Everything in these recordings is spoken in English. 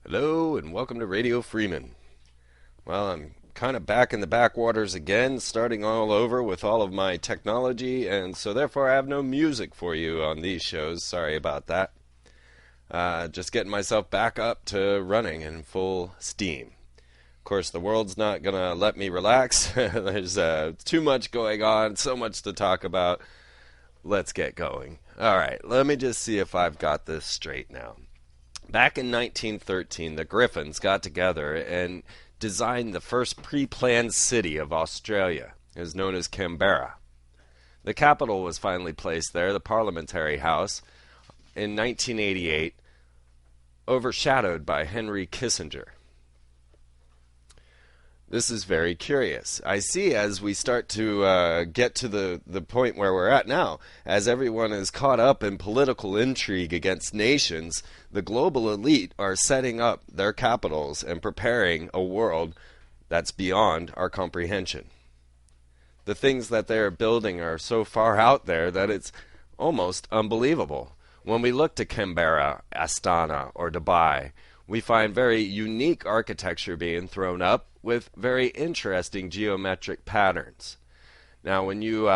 Hello and welcome to Radio Freeman. Well, I'm kind of back in the backwaters again, starting all over with all of my technology, and so therefore I have no music for you on these shows. Sorry about that. Just getting myself back up to running in full steam. Of course, the world's not going to let me relax. There's too much going on, so much to talk about. Let's get going. All right, let me just see if I've got this straight now. Back in 1913, the Griffins got together and designed the first pre-planned city of Australia. It was known as Canberra. The capital was finally placed there, the Parliamentary House, in 1988, overshadowed by Henry Kissinger. This is very curious. I see as we start to get to the point where we're at now, as everyone is caught up in political intrigue against nations, the global elite are setting up their capitals and preparing a world that's beyond our comprehension. The things that they're building are so far out there that it's almost unbelievable. When we look to Canberra, Astana, or Dubai, we find very unique architecture being thrown up with very interesting geometric patterns. Now, when you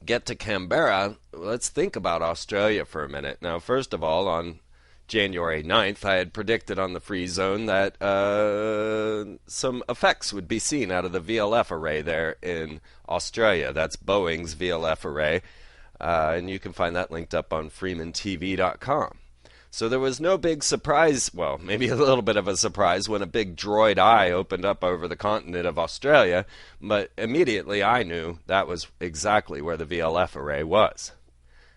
get to Canberra, let's think about Australia for a minute. Now, first of all, on January 9th, I had predicted on the Free Zone that some effects would be seen out of the VLF array there in Australia. That's Boeing's VLF array, and you can find that linked up on Freeman-TV.com. So there was no big surprise, well, maybe a little bit of a surprise when a big droid eye opened up over the continent of Australia, but immediately I knew that was exactly where the VLF array was.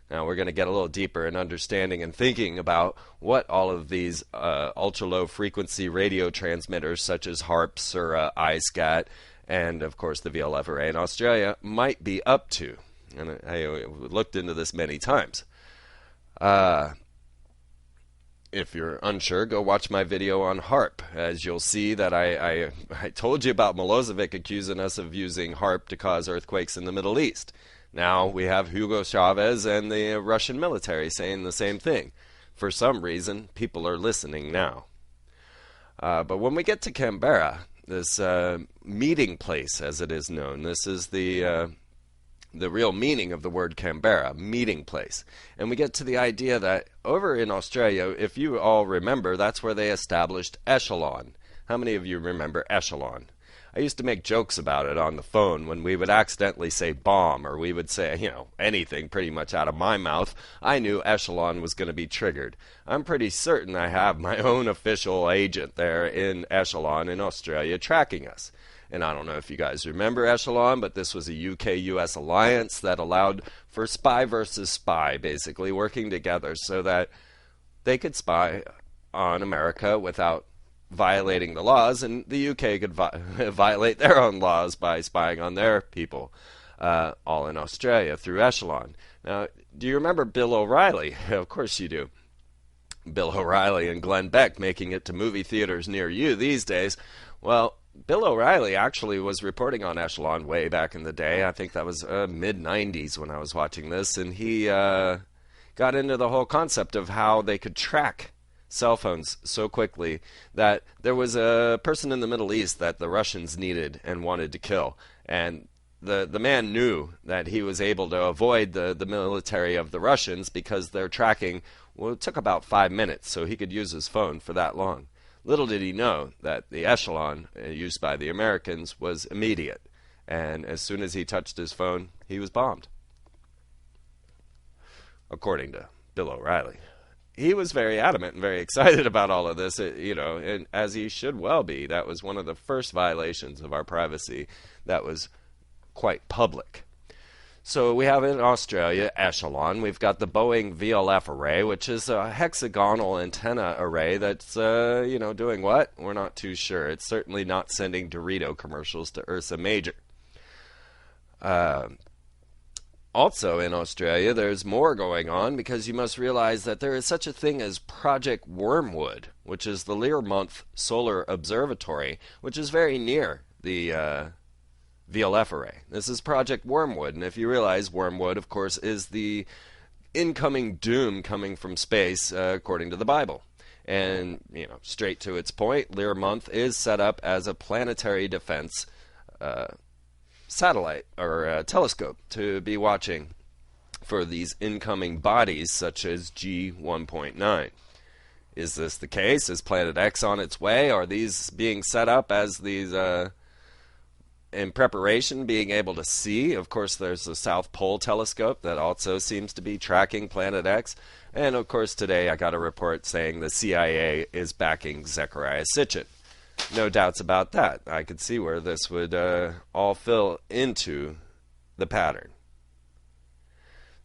Now we're going to get a little deeper in understanding and thinking about what all of these ultra-low frequency radio transmitters such as HARPs or iSCAT and of course the VLF array in Australia might be up to. And I looked into this many times. If you're unsure, go watch my video on HARP, as you'll see that I told you about Milosevic accusing us of using HARP to cause earthquakes in the Middle East. Now we have Hugo Chavez and the Russian military saying the same thing. For some reason, people are listening now. But when we get to Canberra, this meeting place, as it is known, this is the real meaning of the word Canberra, meeting place. And we get to the idea that over in Australia, if you all remember, that's where they established Echelon. How many of you remember Echelon? I used to make jokes about it on the phone when we would accidentally say bomb, or we would say, anything pretty much out of my mouth. I knew Echelon was going to be triggered. I'm pretty certain I have my own official agent there in Echelon in Australia tracking us. And I don't know if you guys remember Echelon, but this was a UK-US alliance that allowed for spy versus spy, basically, working together so that they could spy on America without violating the laws, and the UK could violate their own laws by spying on their people, all in Australia through Echelon. Now, do you remember Bill O'Reilly? Of course you do. Bill O'Reilly and Glenn Beck making it to movie theaters near you these days. Well, Bill O'Reilly actually was reporting on Echelon way back in the day. I think that was mid-90s when I was watching this, and he got into the whole concept of how they could track cell phones so quickly that there was a person in the Middle East that the Russians needed and wanted to kill, and the man knew that he was able to avoid the military of the Russians because their tracking, well, it took about 5 minutes, so he could use his phone for that long. Little did he know that the Echelon used by the Americans was immediate, and as soon as he touched his phone, he was bombed. According to Bill O'Reilly. He was very adamant and very excited about all of this, and as he should well be. That was one of the first violations of our privacy that was quite public. So we have in Australia Echelon. We've got the Boeing VLF array, which is a hexagonal antenna array that's, doing what? We're not too sure. It's certainly not sending Dorito commercials to Ursa Major. Also in Australia, there's more going on because you must realize that there is such a thing as Project Wormwood, which is the Learmonth Solar Observatory, which is very near the VLF array. This is Project Wormwood, and if you realize, Wormwood, of course, is the incoming doom coming from space, according to the Bible. And, straight to its point, Learmonth is set up as a planetary defense satellite or telescope to be watching for these incoming bodies such as G1.9. Is this the case? Is Planet X on its way? Are these being set up as these in preparation, being able to see? Of course, there's the South Pole telescope that also seems to be tracking Planet X. And of course, today I got a report saying the CIA is backing Zecharia Sitchin. No doubts about that. I could see where this would all fill into the pattern.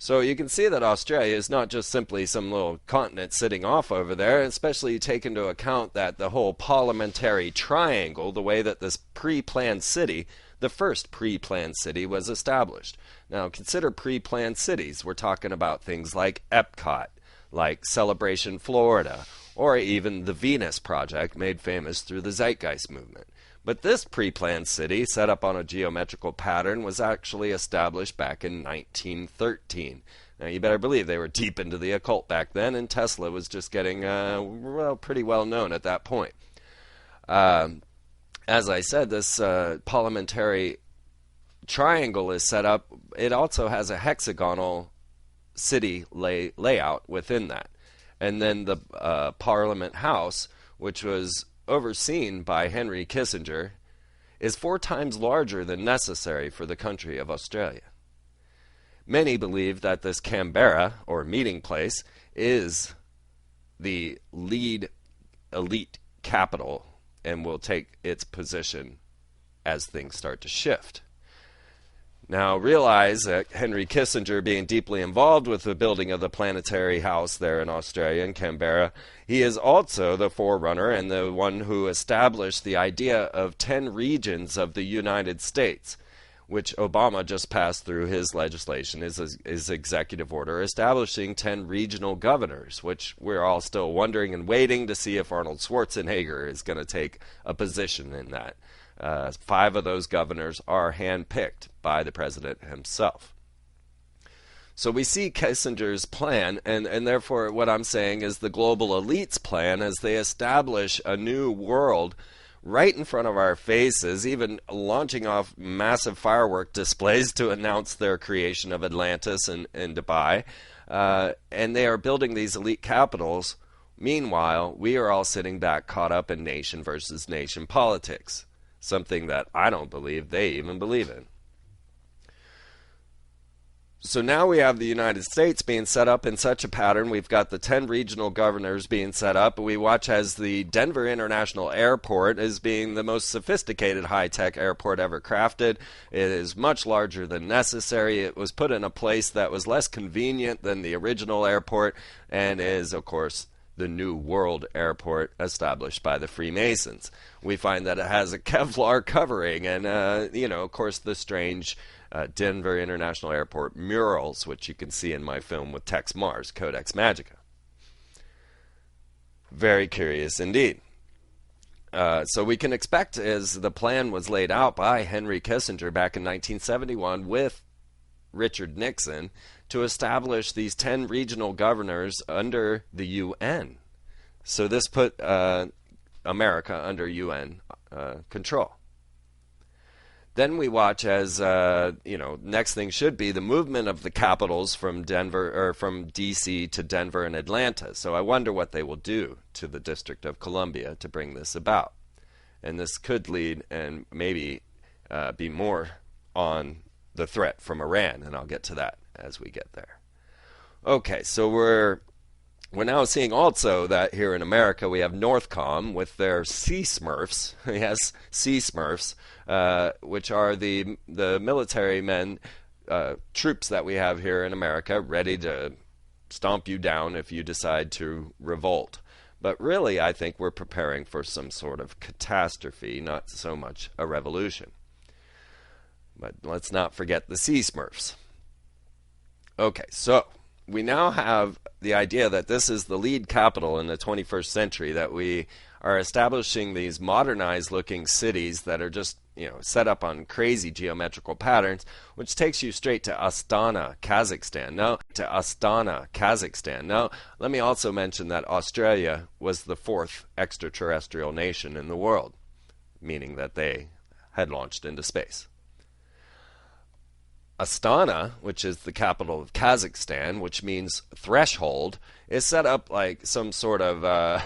So you can see that Australia is not just simply some little continent sitting off over there, especially you take into account that the whole parliamentary triangle, the way that this pre-planned city, the first pre-planned city, was established. Now consider pre-planned cities. We're talking about things like Epcot, like Celebration Florida, or even the Venus Project, made famous through the Zeitgeist movement. But this pre-planned city, set up on a geometrical pattern, was actually established back in 1913. Now, you better believe they were deep into the occult back then, and Tesla was just getting, pretty well known at that point. As I said, this parliamentary triangle is set up. It also has a hexagonal city layout within that. And then the Parliament House, which was overseen by Henry Kissinger, is 4 times larger than necessary for the country of Australia. Many believe that this Canberra, or meeting place, is the lead elite capital and will take its position as things start to shift. Now realize that Henry Kissinger, being deeply involved with the building of the planetary house there in Australia, in Canberra, he is also the forerunner and the one who established the idea of 10 regions of the United States, which Obama just passed through his legislation, his executive order, establishing 10 regional governors, which we're all still wondering and waiting to see if Arnold Schwarzenegger is going to take a position in that. 5 of those governors are handpicked by the president himself. So we see Kissinger's plan, and therefore what I'm saying is the global elites plan, as they establish a new world right in front of our faces, even launching off massive firework displays to announce their creation of Atlantis and Dubai. And they are building these elite capitals. Meanwhile, we are all sitting back caught up in nation versus nation politics. Something that I don't believe they even believe in. So now we have the United States being set up in such a pattern. We've got the 10 regional governors being set up. We watch as the Denver International Airport is being the most sophisticated high-tech airport ever crafted. It is much larger than necessary. It was put in a place that was less convenient than the original airport, and is, of course, the New World Airport established by the Freemasons. We find that it has a Kevlar covering and, of course, the strange Denver International Airport murals, which you can see in my film with Tex Mars, Codex Magica. Very curious indeed. So we can expect, as the plan was laid out by Henry Kissinger back in 1971 with Richard Nixon, to establish these 10 regional governors under the UN. So this put America under UN control. Then we watch as, next thing should be the movement of the capitals from Denver, or from D.C. to Denver and Atlanta. So I wonder what they will do to the District of Columbia to bring this about. And this could lead and maybe be more on the threat from Iran, and I'll get to that as we get there. Okay, so we're now seeing also that here in America we have Northcom with their Sea Smurfs, yes, Sea Smurfs, which are the military men, troops that we have here in America, ready to stomp you down if you decide to revolt. But really, I think we're preparing for some sort of catastrophe, not so much a revolution. But let's not forget the Sea Smurfs. Okay, so we now have the idea that this is the lead capital in the 21st century, that we are establishing these modernized looking cities that are just, set up on crazy geometrical patterns, which takes you straight to Astana, Kazakhstan. Now, let me also mention that Australia was the 4th extraterrestrial nation in the world, meaning that they had launched into space. Astana, which is the capital of Kazakhstan, which means threshold, is set up like some sort of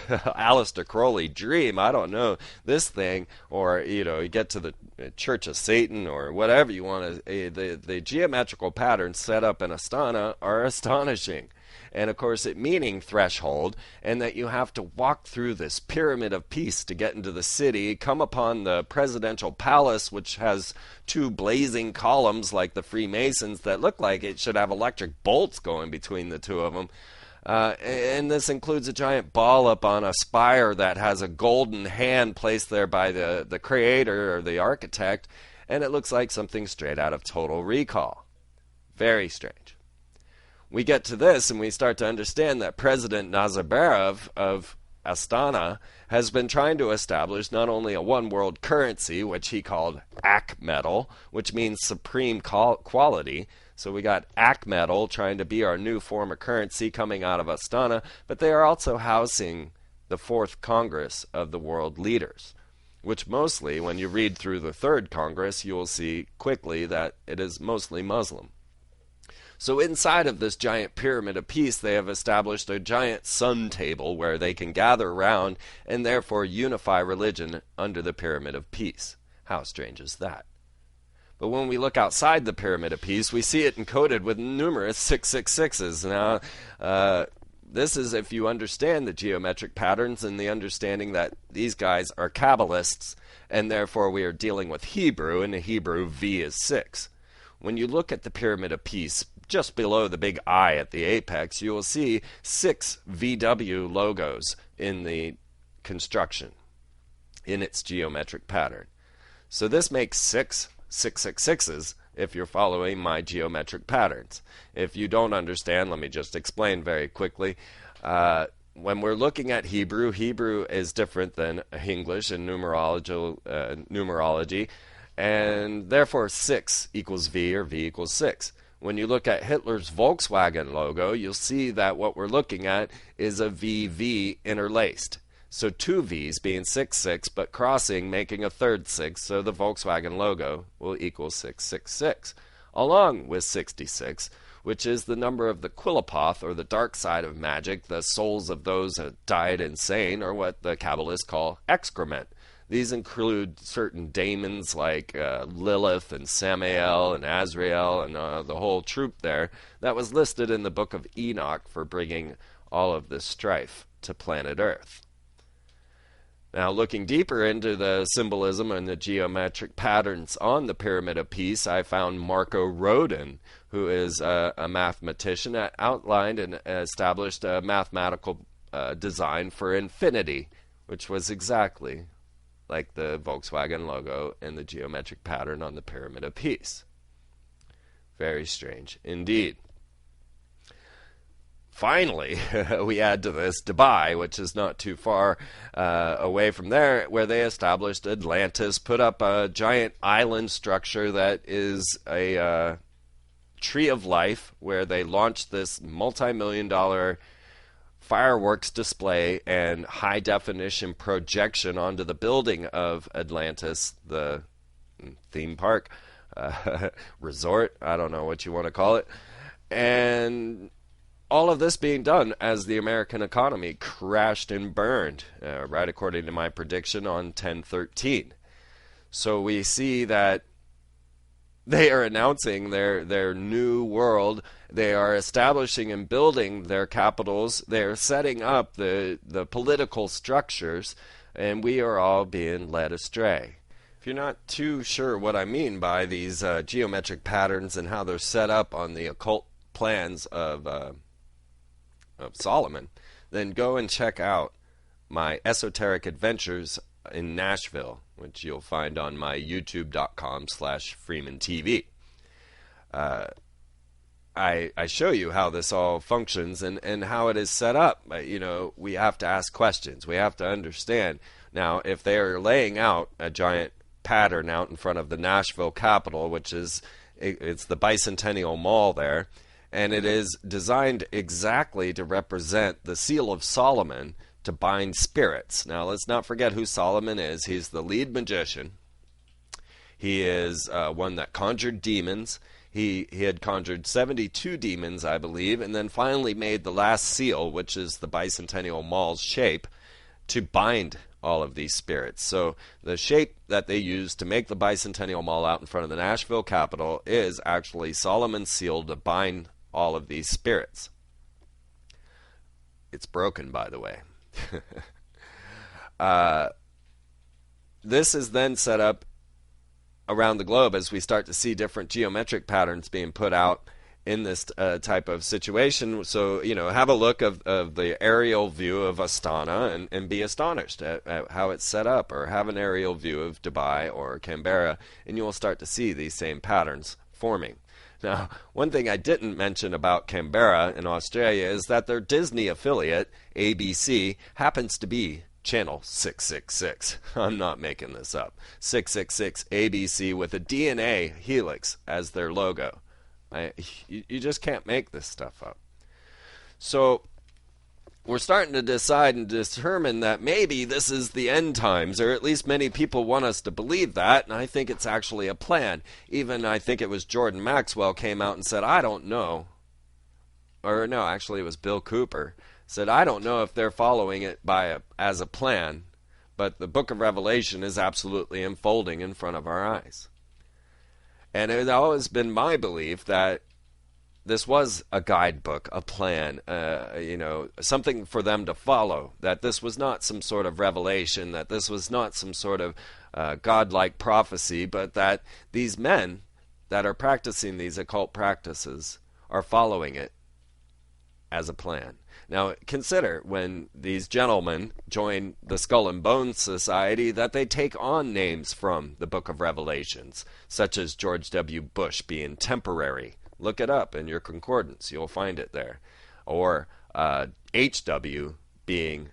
Aleister Crowley dream. I don't know. This thing, or, you get to the Church of Satan or whatever you want to. The geometrical patterns set up in Astana are astonishing. And of course, it meaning threshold, and that you have to walk through this pyramid of peace to get into the city, come upon the presidential palace, which has 2 blazing columns like the Freemasons that look like it should have electric bolts going between the 2 of them. And this includes a giant ball up on a spire that has a golden hand placed there by the creator or the architect, and it looks like something straight out of Total Recall. Very strange. We get to this and we start to understand that President Nazarbayev of Astana has been trying to establish not only a one world currency, which he called AK metal, which means supreme quality. So we got AK metal trying to be our new form of currency coming out of Astana, but they are also housing the 4th Congress of the world leaders, which mostly, when you read through the 3rd Congress, you will see quickly that it is mostly Muslim. So inside of this giant pyramid of peace, they have established a giant sun table where they can gather around and therefore unify religion under the pyramid of peace. How strange is that? But when we look outside the pyramid of peace, we see it encoded with numerous 666s. Now, this is if you understand the geometric patterns and the understanding that these guys are Kabbalists, and therefore we are dealing with Hebrew, and in Hebrew, V is 6. When you look at the pyramid of peace, just below the big I at the apex, you will see 6 VW logos in the construction, in its geometric pattern. So this makes 6 666s if you're following my geometric patterns. If you don't understand, let me just explain very quickly. When we're looking at Hebrew, Hebrew is different than English in numerology, and therefore 6 equals V or V equals 6. When you look at Hitler's Volkswagen logo, you'll see that what we're looking at is a VV interlaced. So 2 V's being 6, but crossing, making a third 6, so the Volkswagen logo will equal 666, along with 66, which is the number of the Quillapoth, or the dark side of magic, the souls of those that died insane, or what the Kabbalists call excrement. These include certain daemons like Lilith and Samael and Azrael and the whole troop there that was listed in the book of Enoch for bringing all of this strife to planet Earth. Now, looking deeper into the symbolism and the geometric patterns on the Pyramid of Peace, I found Marco Rodin, who is a mathematician, that outlined and established a mathematical design for infinity, which was exactly like the Volkswagen logo and the geometric pattern on the Pyramid of Peace. Very strange indeed. Finally, we add to this Dubai, which is not too far away from there, where they established Atlantis, put up a giant island structure that is a tree of life, where they launched this multi-million-dollar fireworks display and high-definition projection onto the building of Atlantis, the theme park, resort, I don't know what you want to call it, and all of this being done as the American economy crashed and burned, right according to my prediction on 10/13. So we see that they are announcing their new world. They are establishing and building their capitals. They are setting up the political structures, and we are all being led astray. If you're not too sure what I mean by these geometric patterns and how they're set up on the occult plans of Solomon, then go and check out my esoteric adventures in Nashville, which you'll find on my youtube.com/Freeman-TV. I show you how this all functions and how it is set up. We have to ask questions. We have to understand. Now, if they are laying out a giant pattern out in front of the Nashville Capitol, which is it's the Bicentennial Mall there, and it is designed exactly to represent the Seal of Solomon to bind spirits. Now, let's not forget who Solomon is. He's the lead magician. He is one that conjured demons. He had conjured 72 demons, I believe, and then finally made the last seal, which is the Bicentennial Mall's shape, to bind all of these spirits. So the shape that they used to make the Bicentennial Mall out in front of the Nashville Capitol is actually Solomon's seal to bind all of these spirits. It's broken, by the way. This is then set up around the globe as we start to see different geometric patterns being put out in this type of situation. So, have a look of the aerial view of Astana and be astonished at how it's set up, or have an aerial view of Dubai or Canberra, and you will start to see these same patterns forming. Now, one thing I didn't mention about Canberra in Australia is that their Disney affiliate, ABC, happens to be Channel 666. I'm not making this up. 666 ABC with a DNA helix as their logo. You just can't make this stuff up. So we're starting to decide and determine that maybe this is the end times, or at least many people want us to believe that, and I think it's actually a plan. Even I think it was Jordan Maxwell came out and said, I don't know. Or no, actually it was Bill Cooper. Said, I don't know if they're following it as a plan, but the book of Revelation is absolutely unfolding in front of our eyes. And it has always been my belief that this was a guidebook, a plan, something for them to follow, that this was not some sort of revelation, that this was not some sort of godlike prophecy, but that these men that are practicing these occult practices are following it as a plan. Now, consider when these gentlemen join the Skull and Bones Society that they take on names from the Book of Revelations, such as George W. Bush being temporary. Look it up in your concordance. You'll find it there. Or H.W. being,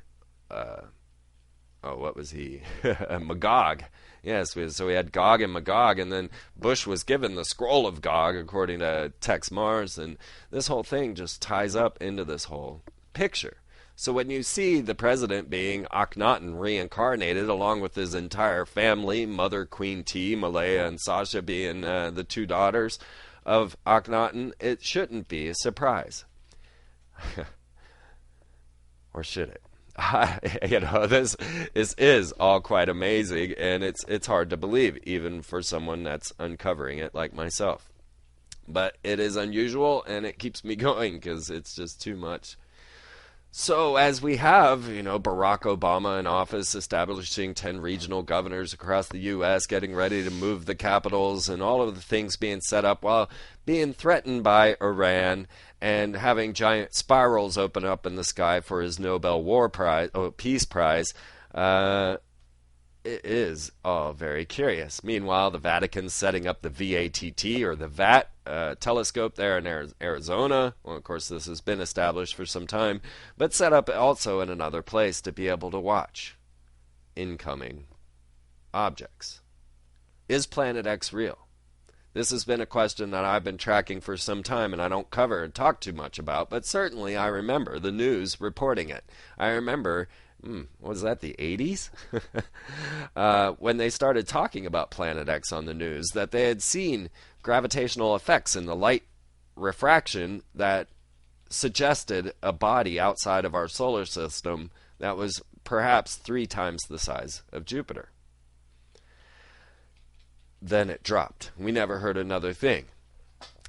what was he? Magog. Yes, so we had Gog and Magog, and then Bush was given the scroll of Gog, according to Tex Mars, and this whole thing just ties up into this whole picture. So when you see the president being Akhenaten reincarnated, along with his entire family, Mother Queen T, Malaya, and Sasha being the two daughters of Akhenaten, it shouldn't be a surprise. Or should it? This is all quite amazing, and it's hard to believe, even for someone that's uncovering it like myself. But it is unusual, and it keeps me going because it's just too much. So as we have, Barack Obama in office, establishing 10 regional governors across the U.S., getting ready to move the capitals, and all of the things being set up while being threatened by Iran, and having giant spirals open up in the sky for his Nobel Peace Prize, it is all very curious. Meanwhile, the Vatican's setting up the VATT, or the VAT telescope there in Arizona. Well, of course, this has been established for some time, but set up also in another place to be able to watch incoming objects. Is Planet X real? This has been a question that I've been tracking for some time, and I don't cover and talk too much about, but certainly I remember the news reporting it. I remember, was that the 80s? When they started talking about Planet X on the news, that they had seen gravitational effects in the light refraction that suggested a body outside of our solar system that was perhaps 3 times the size of Jupiter. Then it dropped. We never heard another thing.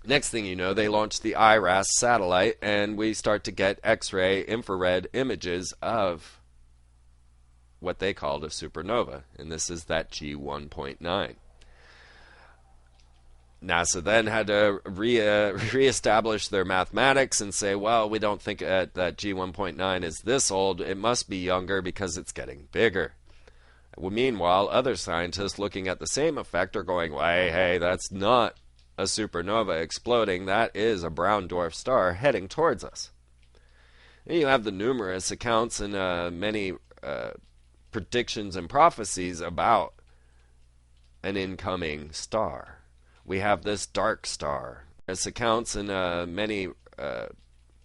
Next thing you know, they launched the IRAS satellite, and we start to get X-ray, infrared images of what they called a supernova, and this is that G1.9. NASA then had to reestablish their mathematics and say, well, we don't think that G1.9 is this old. It must be younger because it's getting bigger. Well, meanwhile, other scientists looking at the same effect are going, well, hey, that's not a supernova exploding. That is a brown dwarf star heading towards us. And you have the numerous accounts and many predictions and prophecies about an incoming star. We have this dark star. This accounts in many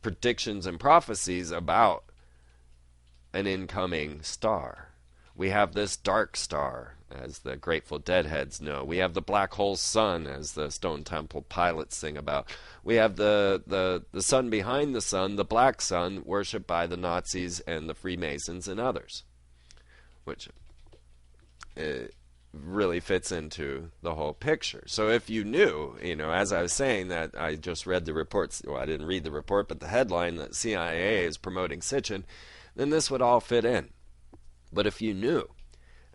predictions and prophecies about an incoming star. We have this dark star, as the Grateful Dead heads know. We have the black hole sun, as the Stone Temple Pilots sing about. We have the sun behind the sun, the black sun, worshipped by the Nazis and the Freemasons and others, which really fits into the whole picture. So if you knew, as I was saying, that I just read the reports, well, I didn't read the report, but the headline that CIA is promoting Sitchin, then this would all fit in. But if you knew,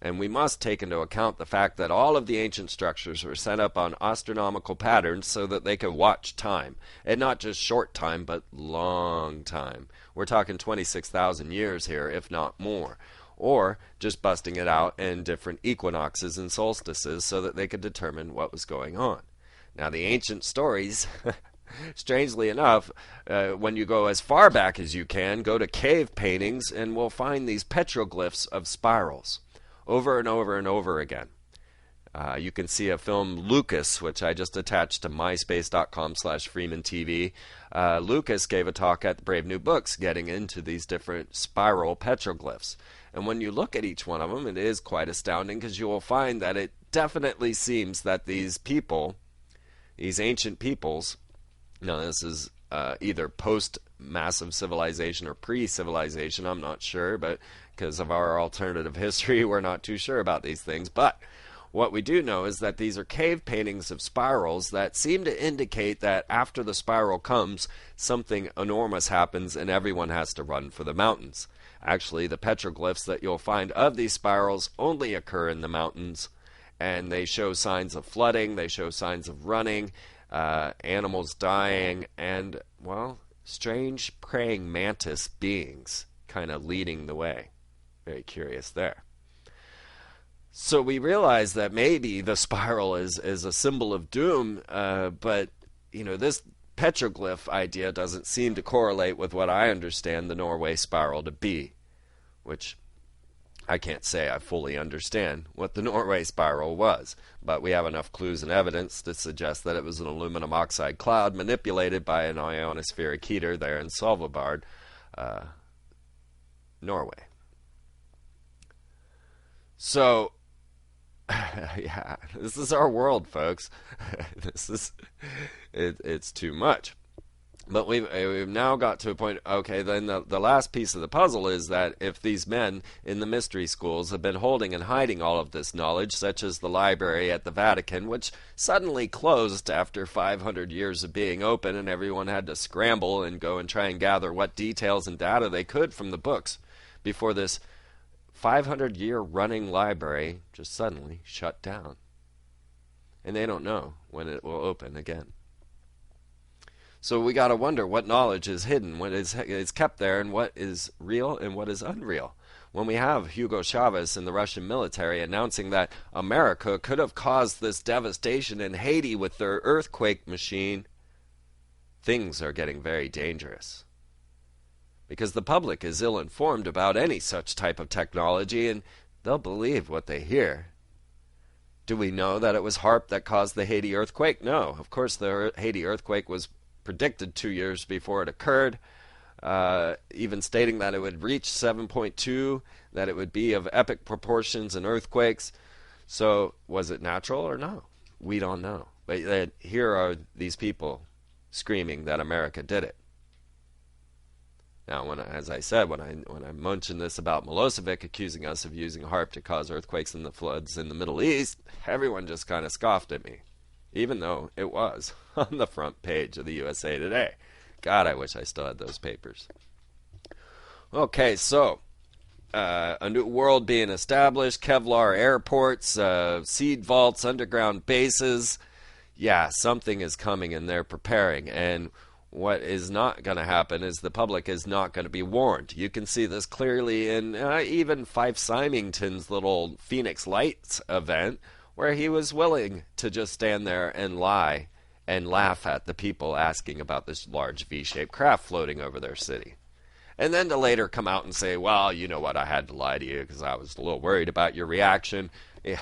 and we must take into account the fact that all of the ancient structures were set up on astronomical patterns so that they could watch time, and not just short time, but long time. We're talking 26,000 years here, if not more. Or just busting it out in different equinoxes and solstices so that they could determine what was going on. Now, the ancient stories, strangely enough, when you go as far back as you can, go to cave paintings, and we'll find these petroglyphs of spirals over and over and over again. You can see a film, Lucas, which I just attached to myspace.com/Freeman-TV. Lucas gave a talk at Brave New Books getting into these different spiral petroglyphs. And when you look at each one of them, it is quite astounding, because you will find that it definitely seems that these people, these ancient peoples, now this is either post-massive civilization or pre-civilization, I'm not sure, but because of our alternative history, we're not too sure about these things. But what we do know is that these are cave paintings of spirals that seem to indicate that after the spiral comes, something enormous happens and everyone has to run for the mountains. Actually, the petroglyphs that you'll find of these spirals only occur in the mountains, and they show signs of flooding, they show signs of running, animals dying, and, well, strange praying mantis beings kind of leading the way. Very curious there. So we realize that maybe the spiral is a symbol of doom, but, this petroglyph idea doesn't seem to correlate with what I understand the Norway spiral to be, which I can't say I fully understand what the Norway spiral was, but we have enough clues and evidence to suggest that it was an aluminum oxide cloud manipulated by an ionospheric heater there in Svalbard, Norway. So, yeah, this is our world, folks. It's too much. But we've now got to a point, okay, then the last piece of the puzzle is that if these men in the mystery schools have been holding and hiding all of this knowledge, such as the library at the Vatican, which suddenly closed after 500 years of being open, and everyone had to scramble and go and try and gather what details and data they could from the books before this 500-year running library just suddenly shut down. And they don't know when it will open again. So we got to wonder what knowledge is hidden, what is kept there, and what is real and what is unreal. When we have Hugo Chavez and the Russian military announcing that America could have caused this devastation in Haiti with their earthquake machine, things are getting very dangerous. Because the public is ill-informed about any such type of technology, and they'll believe what they hear. Do we know that it was HAARP that caused the Haiti earthquake? No. Of course, the Haiti earthquake was predicted 2 years before it occurred, even stating that it would reach 7.2, that it would be of epic proportions and earthquakes. So, was it natural or no? We don't know. But here are these people screaming that America did it. Now, as I said, when I mentioned this about Milosevic accusing us of using HAARP to cause earthquakes and the floods in the Middle East, everyone just kind of scoffed at me, even though it was on the front page of the USA Today. God, I wish I still had those papers. Okay, so a new world being established, Kevlar airports, seed vaults, underground bases. Yeah, something is coming and they're preparing, and what is not going to happen is the public is not going to be warned. You can see this clearly in even Fife Symington's little Phoenix Lights event, where he was willing to just stand there and lie and laugh at the people asking about this large V-shaped craft floating over their city. And then to later come out and say, well, you know what, I had to lie to you because I was a little worried about your reaction. Yeah.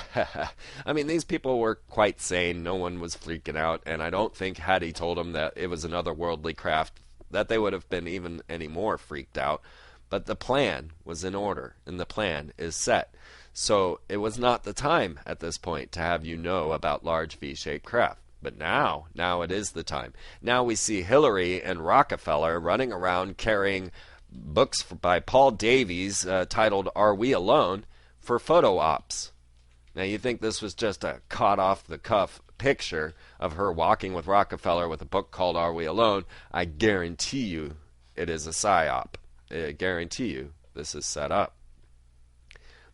I mean, these people were quite sane. No one was freaking out. And I don't think had he told them that it was an otherworldly craft, that they would have been even any more freaked out. But the plan was in order, and the plan is set. So it was not the time at this point to have you know about large V-shaped craft. But now it is the time. Now we see Hillary and Rockefeller running around carrying books by Paul Davies titled Are We Alone? For photo ops. Now you think this was just a caught off the cuff picture of her walking with Rockefeller with a book called Are We Alone? I guarantee you it is a psyop. I guarantee you this is set up.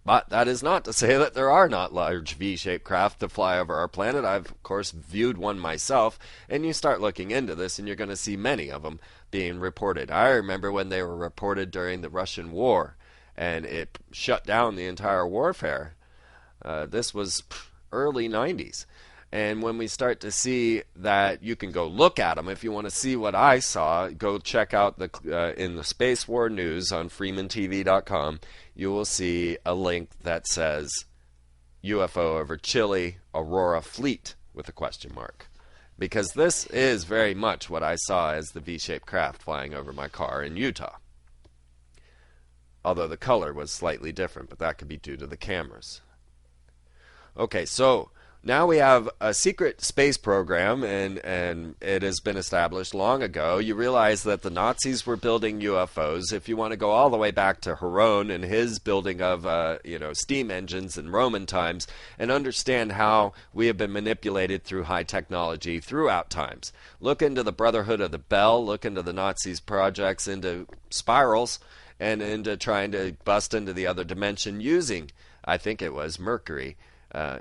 But that is not to say that there are not large V-shaped craft to fly over our planet. I've, of course, viewed one myself, and you start looking into this, and you're going to see many of them being reported. I remember when they were reported during the Russian war, and it shut down the entire warfare. This was early 90s. And when we start to see that you can go look at them, if you want to see what I saw, go check out in the Space War News on Freeman-TV.com. You will see a link that says UFO over Chile, Aurora Fleet with a question mark. Because this is very much what I saw as the V-shaped craft flying over my car in Utah. Although the color was slightly different, but that could be due to the cameras. Okay, so now we have a secret space program, and it has been established long ago. You realize that the Nazis were building UFOs. If you want to go all the way back to Heron and his building of steam engines in Roman times, and understand how we have been manipulated through high technology throughout times. Look into the Brotherhood of the Bell, look into the Nazis' projects into spirals, and into trying to bust into the other dimension using, I think it was, Mercury.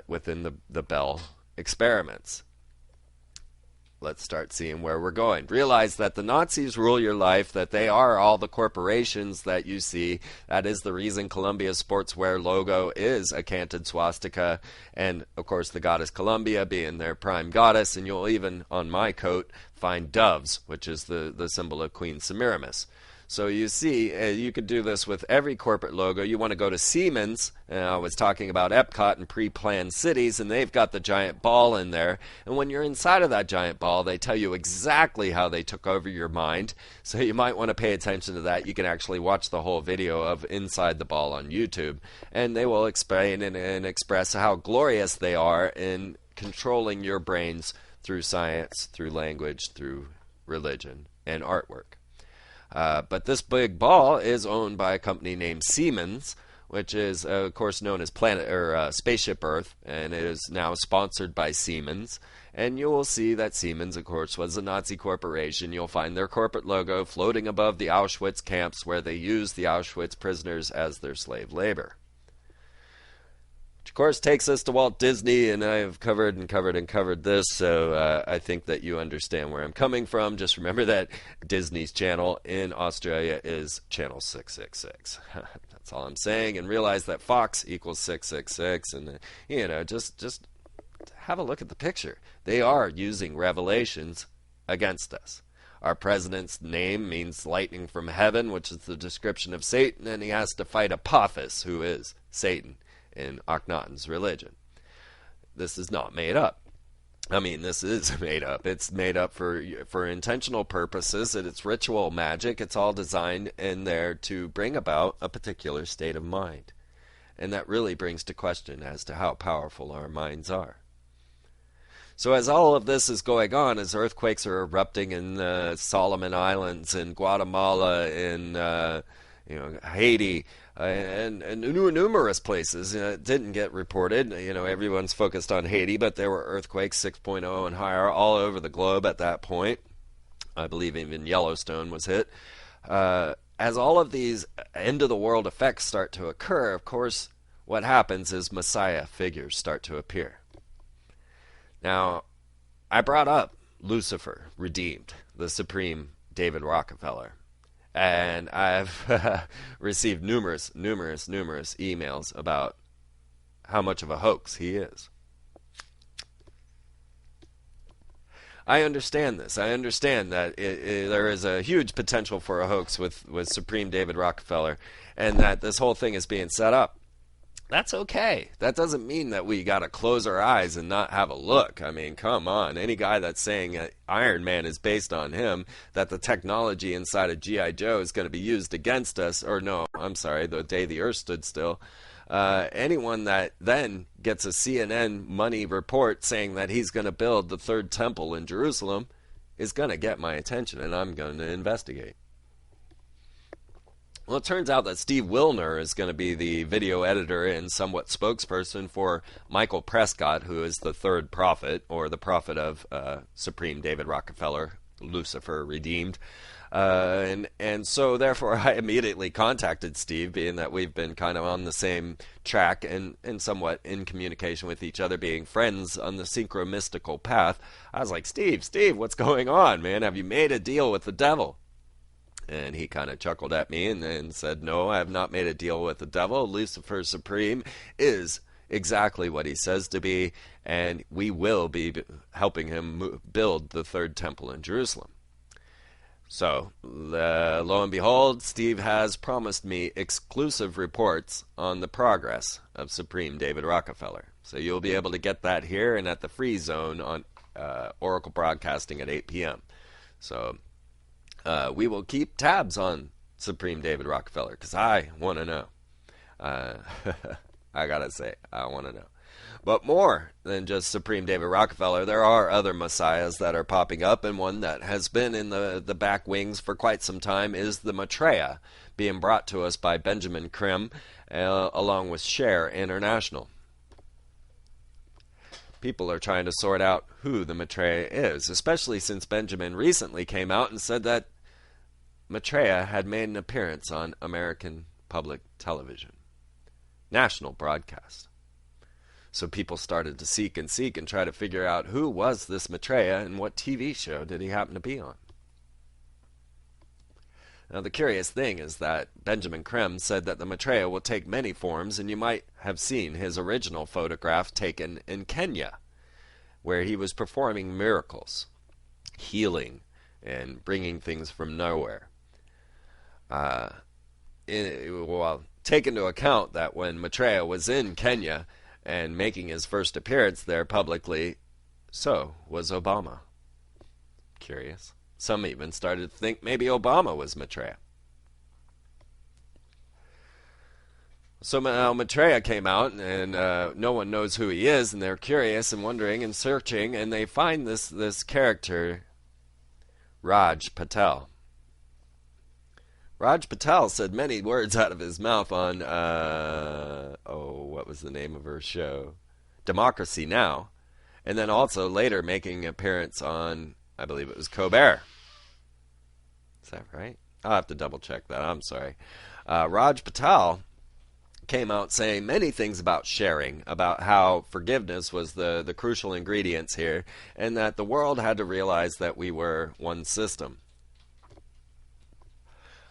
Within the Bell experiments. Let's start seeing where we're going. Realize that the Nazis rule your life, that they are all the corporations that you see. That is the reason Columbia's sportswear logo is a canted swastika, and of course the goddess Columbia being their prime goddess, and you'll even, on my coat, find doves, which is the symbol of Queen Semiramis. So you see, you could do this with every corporate logo. You want to go to Siemens. I was talking about Epcot and pre-planned cities, and they've got the giant ball in there. And when you're inside of that giant ball, they tell you exactly how they took over your mind. So you might want to pay attention to that. You can actually watch the whole video of Inside the Ball on YouTube. And they will explain and express how glorious they are in controlling your brains through science, through language, through religion, and artwork. But this big ball is owned by a company named Siemens, which is, of course, known as Spaceship Earth, and it is now sponsored by Siemens. And you will see that Siemens, of course, was a Nazi corporation. You'll find their corporate logo floating above the Auschwitz camps where they used the Auschwitz prisoners as their slave labor. Which, of course, takes us to Walt Disney, and I have covered this, so I think that you understand where I'm coming from. Just remember that Disney's channel in Australia is channel 666. That's all I'm saying, and realize that Fox equals 666, and just have a look at the picture. They are using Revelations against us. Our president's name means lightning from heaven, which is the description of Satan, and he has to fight Apophis, who is Satan in Akhenaten's religion. This is not made up. I mean, this is made up. It's made up for intentional purposes, and it's ritual magic. It's all designed in there to bring about a particular state of mind. And that really brings to question as to how powerful our minds are. So as all of this is going on, as earthquakes are erupting in the Solomon Islands, in Guatemala, in Haiti, and numerous places. It didn't get reported. Everyone's focused on Haiti, but there were earthquakes 6.0 and higher all over the globe at that point. I believe even Yellowstone was hit. As all of these end-of-the-world effects start to occur, of course, what happens is Messiah figures start to appear. Now, I brought up Lucifer, redeemed, the supreme David Rockefeller. And I've received numerous emails about how much of a hoax he is. I understand this. I understand that there is a huge potential for a hoax with Supreme David Rockefeller, and that this whole thing is being set up. That's okay. That doesn't mean that we got to close our eyes and not have a look. I mean, come on. Any guy that's saying that Iron Man is based on him, that the technology inside of G.I. Joe is going to be used against us, or no, I'm sorry, the day the Earth stood still. Anyone that then gets a CNN money report saying that he's going to build the third temple in Jerusalem is going to get my attention, and I'm going to investigate. Well, it turns out that Steve Wilner is going to be the video editor and somewhat spokesperson for Michael Prescott, who is the third prophet, or the prophet of Supreme David Rockefeller, Lucifer redeemed. And so therefore I immediately contacted Steve, being that we've been kind of on the same track and somewhat in communication with each other, being friends on the synchromystical path. I was like, Steve, what's going on, man? Have you made a deal with the devil? And he kind of chuckled at me and said, no, I have not made a deal with the devil. Lucifer Supreme is exactly what he says to be, and we will be helping him build the third temple in Jerusalem. So, lo and behold, Steve has promised me exclusive reports on the progress of Supreme David Rockefeller. So you'll be able to get that here and at the Free Zone on Oracle Broadcasting at 8 p.m. So we will keep tabs on Supreme David Rockefeller, because I want to know. I gotta say, I want to know. But more than just Supreme David Rockefeller, there are other messiahs that are popping up, and one that has been in the back wings for quite some time is the Maitreya, being brought to us by Benjamin Creme, along with Share International. People are trying to sort out who the Maitreya is, especially since Benjamin recently came out and said that Maitreya had made an appearance on American public television, national broadcast. So people started to seek and try to figure out who was this Maitreya and what TV show did he happen to be on. Now the curious thing is that Benjamin Creme said that the Maitreya will take many forms, and you might have seen his original photograph taken in Kenya, where he was performing miracles, healing, and bringing things from nowhere. Take into account that when Maitreya was in Kenya and making his first appearance there publicly, so was Obama. Curious. Some even started to think maybe Obama was Maitreya. So now Maitreya came out, and no one knows who he is, and they're curious and wondering and searching, and they find this character, Raj Patel. Raj Patel said many words out of his mouth on, what was the name of her show? Democracy Now! And then also later making an appearance on, I believe it was Colbert. Is that right? I'll have to double check that. I'm sorry. Raj Patel came out saying many things about sharing, about how forgiveness was the crucial ingredients here, and that the world had to realize that we were one system.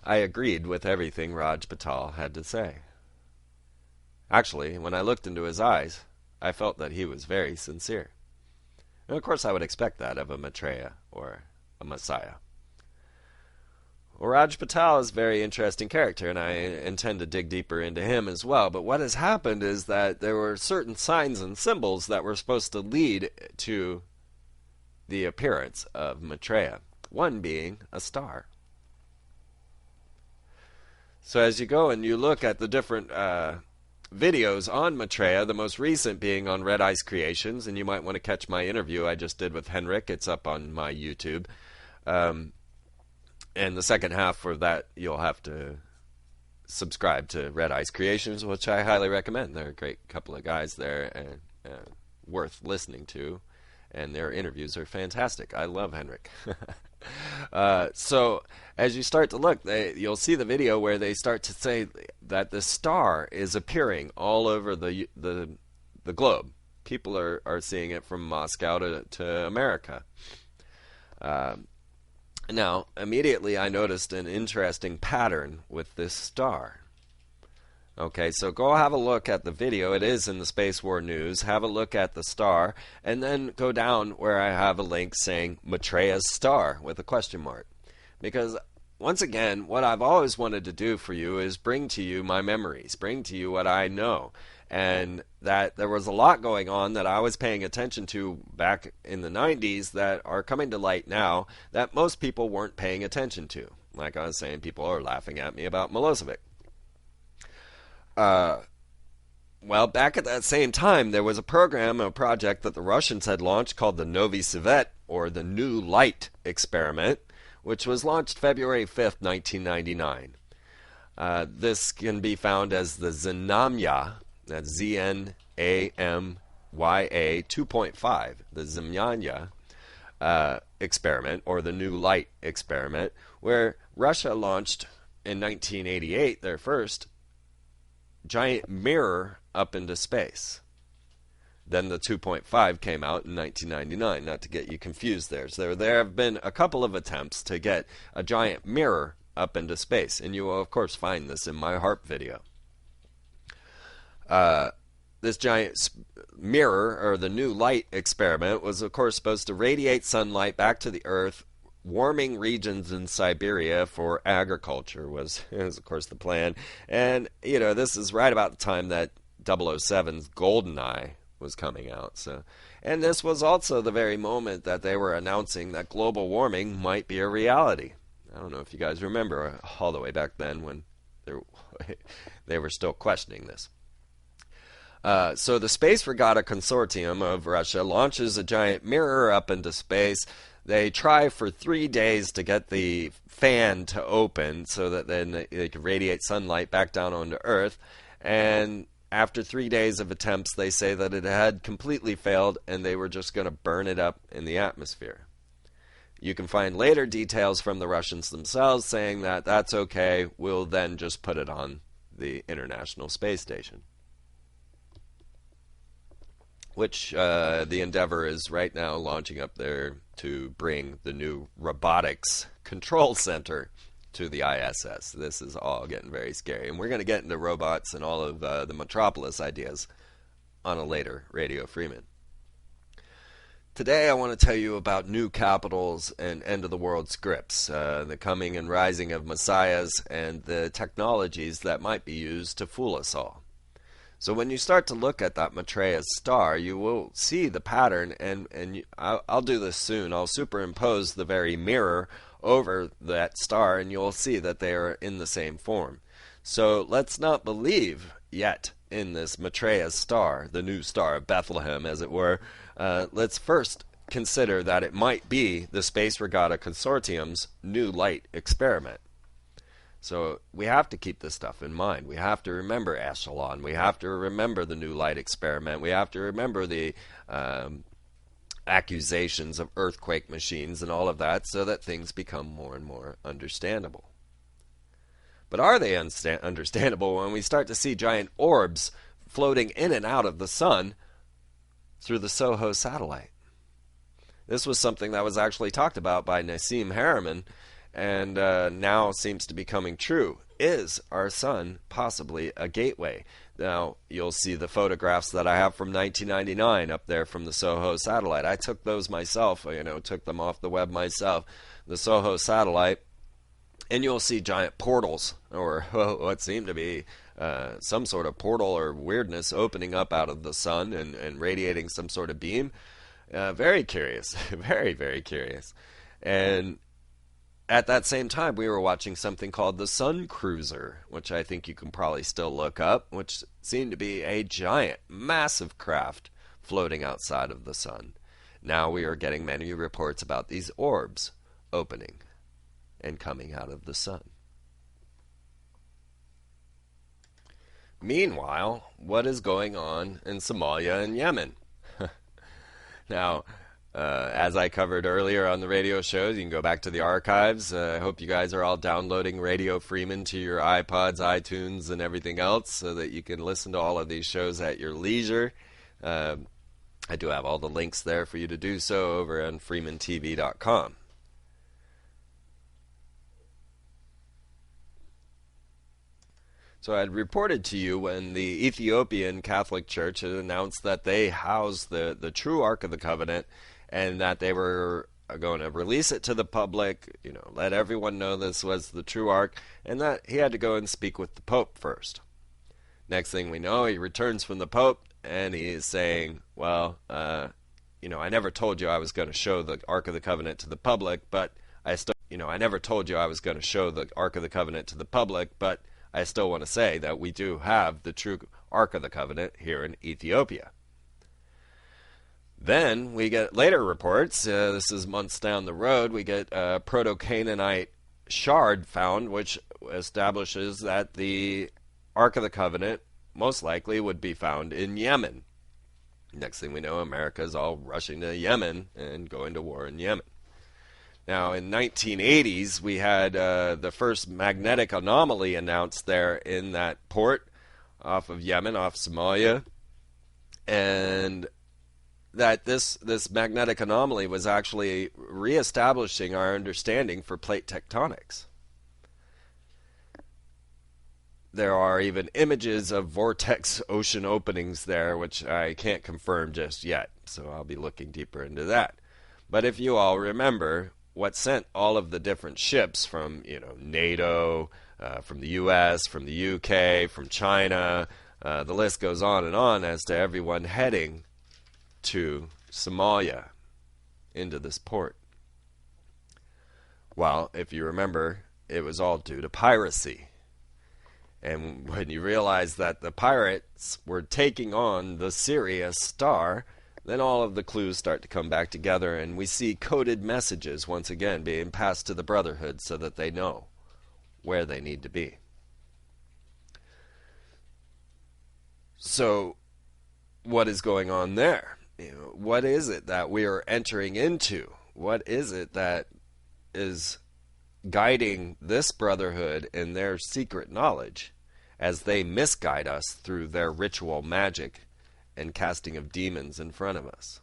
I agreed with everything Raj Patel had to say. Actually, when I looked into his eyes, I felt that he was very sincere. And of course I would expect that of a Maitreya or a Messiah. Well, Raj Patel is a very interesting character, and I intend to dig deeper into him as well. But what has happened is that there were certain signs and symbols that were supposed to lead to the appearance of Maitreya, one being a star. So as you go and you look at the different videos on Maitreya, the most recent being on Red Ice Creations, and you might want to catch my interview I just did with Henrik. It's up on my YouTube. And the second half for that, you'll have to subscribe to Red Ice Creations, which I highly recommend. They're a great couple of guys there and worth listening to, and their interviews are fantastic. I love Henrik. So as you start to look, you'll see the video where they start to say that the star is appearing all over the globe. People are seeing it from Moscow to America. Now, immediately I noticed an interesting pattern with this star. Okay, so go have a look at the video. It is in the Space War News. Have a look at the star, and then go down where I have a link saying Maitreya's star with a question mark. Because once again, what I've always wanted to do for you is bring to you my memories, bring to you what I know. And that there was a lot going on that I was paying attention to back in the 90s that are coming to light now that most people weren't paying attention to. Like I was saying, people are laughing at me about Milosevic. Well, back at that same time, there was a project that the Russians had launched called the Novi Svet, or the New Light Experiment, which was launched February 5th, 1999. This can be found as the Znamya, that's Znamya 2.5, the Znamya experiment, or the New Light Experiment, where Russia launched in 1988 their first giant mirror up into space. Then the 2.5 came out in 1999, not to get you confused there. So there have been a couple of attempts to get a giant mirror up into space, and you will of course find this in my HARP video. This giant mirror, or the New Light Experiment, was of course supposed to radiate sunlight back to the Earth, warming regions in Siberia for agriculture was of course the plan. And this is right about the time that 007's GoldenEye was coming out. And this was also the very moment that they were announcing that global warming might be a reality. I don't know if you guys remember all the way back then when they were still questioning this. So the Space Regatta Consortium of Russia launches a giant mirror up into space. They try for 3 days to get the fan to open so that then they could radiate sunlight back down onto Earth. And after 3 days of attempts, they say that it had completely failed and they were just going to burn it up in the atmosphere. You can find later details from the Russians themselves saying that that's okay, we'll then just put it on the International Space Station. Which the Endeavour is right now launching up there to bring the new robotics control center to the ISS. This is all getting very scary. And we're going to get into robots and all of the Metropolis ideas on a later Radio Freeman. Today I want to tell you about new capitals and end-of-the-world scripts, the coming and rising of messiahs, and the technologies that might be used to fool us all. So when you start to look at that Maitreya's star, you will see the pattern, and I'll do this soon. I'll superimpose the very mirror over that star, and you'll see that they are in the same form. So let's not believe yet in this Maitreya's star, the new star of Bethlehem, as it were. Let's first consider that it might be the Space Regatta Consortium's New Light Experiment. So we have to keep this stuff in mind. We have to remember Echelon. We have to remember the New Light Experiment. We have to remember the accusations of earthquake machines and all of that, so that things become more and more understandable. But are they understandable when we start to see giant orbs floating in and out of the sun through the SOHO satellite? This was something that was actually talked about by Nassim Haramein, and now seems to be coming true. Is our sun possibly a gateway? Now, you'll see the photographs that I have from 1999 up there from the SOHO satellite. I took those myself, took them off the web myself, the SOHO satellite, and you'll see giant portals, or what seem to be some sort of portal or weirdness opening up out of the sun and radiating some sort of beam. Very curious, very, very curious. And at that same time, we were watching something called the Sun Cruiser, which I think you can probably still look up, which seemed to be a giant, massive craft floating outside of the sun. Now we are getting many reports about these orbs opening and coming out of the sun. Meanwhile, what is going on in Somalia and Yemen? Now, as I covered earlier on the radio shows, you can go back to the archives. I hope you guys are all downloading Radio Freeman to your iPods, iTunes, and everything else so that you can listen to all of these shows at your leisure. I do have all the links there for you to do so over on Freeman-TV.com. So I had reported to you when the Ethiopian Catholic Church had announced that they housed the true Ark of the Covenant and that they were going to release it to the public, let everyone know this was the true Ark, and that he had to go and speak with the Pope first. Next thing we know, he returns from the Pope and he is saying, well, I never told you I was going to show the Ark of the Covenant to the public, but I never told you I was going to show the Ark of the Covenant to the public, but I still want to say that we do have the true Ark of the Covenant here in Ethiopia. Then we get later reports, this is months down the road, we get a Proto-Canaanite shard found, which establishes that the Ark of the Covenant most likely would be found in Yemen. Next thing we know, America is all rushing to Yemen and going to war in Yemen. Now, in 1980s, we had the first magnetic anomaly announced there in that port off of Yemen, off Somalia, and that this magnetic anomaly was actually reestablishing our understanding for plate tectonics. There are even images of vortex ocean openings there, which I can't confirm just yet, so I'll be looking deeper into that. But if you all remember, what sent all of the different ships from NATO, from the US, from the UK, from China, the list goes on and on as to everyone heading to Somalia into this port. Well, if you remember, it was all due to piracy. And when you realize that the pirates were taking on the Sirius star, then all of the clues start to come back together, and we see coded messages once again being passed to the Brotherhood so that they know where they need to be. So, what is going on there? What is it that we are entering into? What is it that is guiding this Brotherhood in their secret knowledge as they misguide us through their ritual magic and casting of demons in front of us,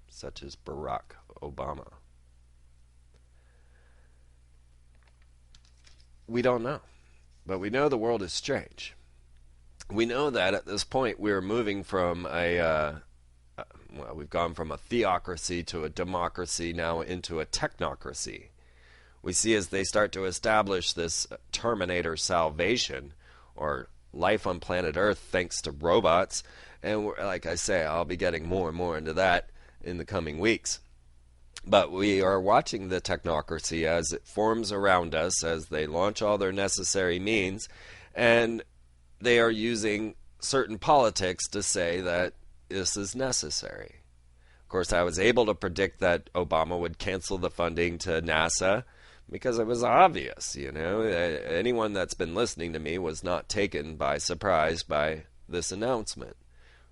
such as Barack Obama? We don't know, but we know the world is strange. We know that at this point we're moving from we've gone from a theocracy to a democracy, now into a technocracy. We see as they start to establish this Terminator salvation, or life on planet Earth thanks to robots. And like I say, I'll be getting more and more into that in the coming weeks. But we are watching the technocracy as it forms around us, as they launch all their necessary means, and they are using certain politics to say that this is necessary. Of course, I was able to predict that Obama would cancel the funding to NASA because it was obvious, Anyone that's been listening to me was not taken by surprise by this announcement.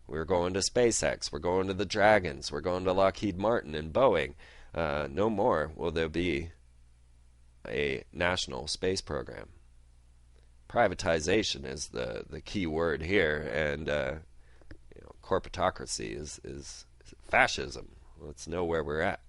We're going to SpaceX, we're going to the Dragons, we're going to Lockheed Martin and Boeing. No more will there be a national space program. Privatization is the key word here, and corporatocracy is fascism. Let's know where we're at.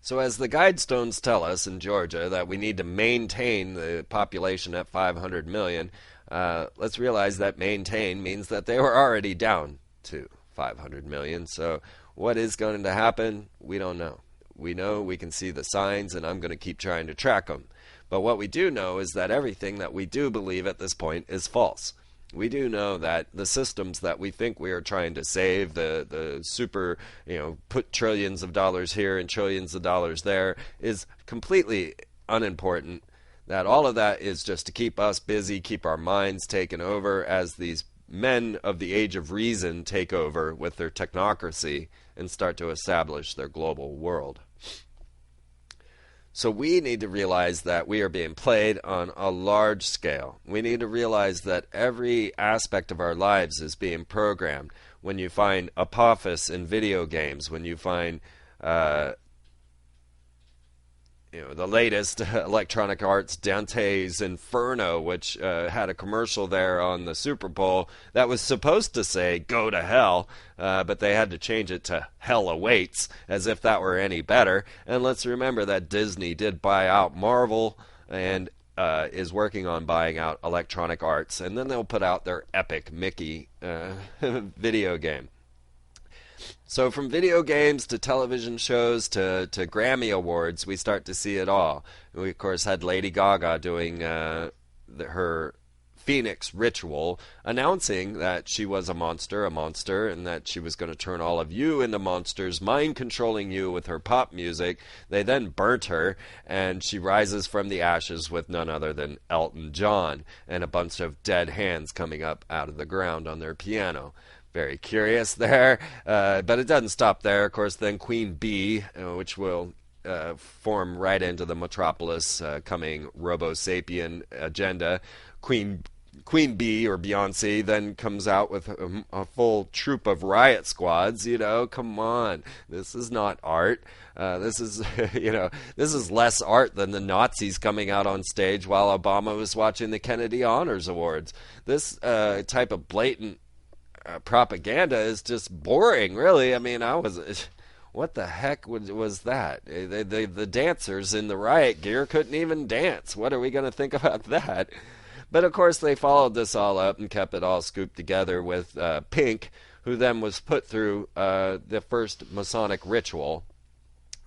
So as the guidestones tell us in Georgia that we need to maintain the population at 500 million, let's realize that maintain means that they were already down to 500 million. So what is going to happen? We don't know. We know we can see the signs, and I'm going to keep trying to track them. But what we do know is that everything that we do believe at this point is false. We do know that the systems that we think we are trying to save, the super, put trillions of dollars here and trillions of dollars there, is completely unimportant. That all of that is just to keep us busy, keep our minds taken over as these men of the age of reason take over with their technocracy and start to establish their global world. So we need to realize that we are being played on a large scale. We need to realize that every aspect of our lives is being programmed. When you find Apophis in video games, when you find the latest Electronic Arts Dante's Inferno, which had a commercial there on the Super Bowl that was supposed to say "Go to hell," but they had to change it to "Hell awaits," as if that were any better. And let's remember that Disney did buy out Marvel, and is working on buying out Electronic Arts, and then they'll put out their epic Mickey video game. So from video games to television shows to Grammy Awards, we start to see it all. We, of course, had Lady Gaga doing her Phoenix ritual, announcing that she was a monster, and that she was going to turn all of you into monsters, mind-controlling you with her pop music. They then burnt her, and she rises from the ashes with none other than Elton John, and a bunch of dead hands coming up out of the ground on their piano. Very curious there, but it doesn't stop there. Of course, then Queen Bee, which will form right into the Metropolis coming Robo-Sapien agenda. Queen Bee, or Beyonce, then comes out with a full troop of riot squads. Come on, this is not art. This is this is less art than the Nazis coming out on stage while Obama was watching the Kennedy Honors Awards. This type of blatant propaganda is just boring, really. I mean, what the heck was that? The dancers in the riot gear couldn't even dance. What are we going to think about that? But of course they followed this all up and kept it all scooped together with Pink, who then was put through the first Masonic ritual,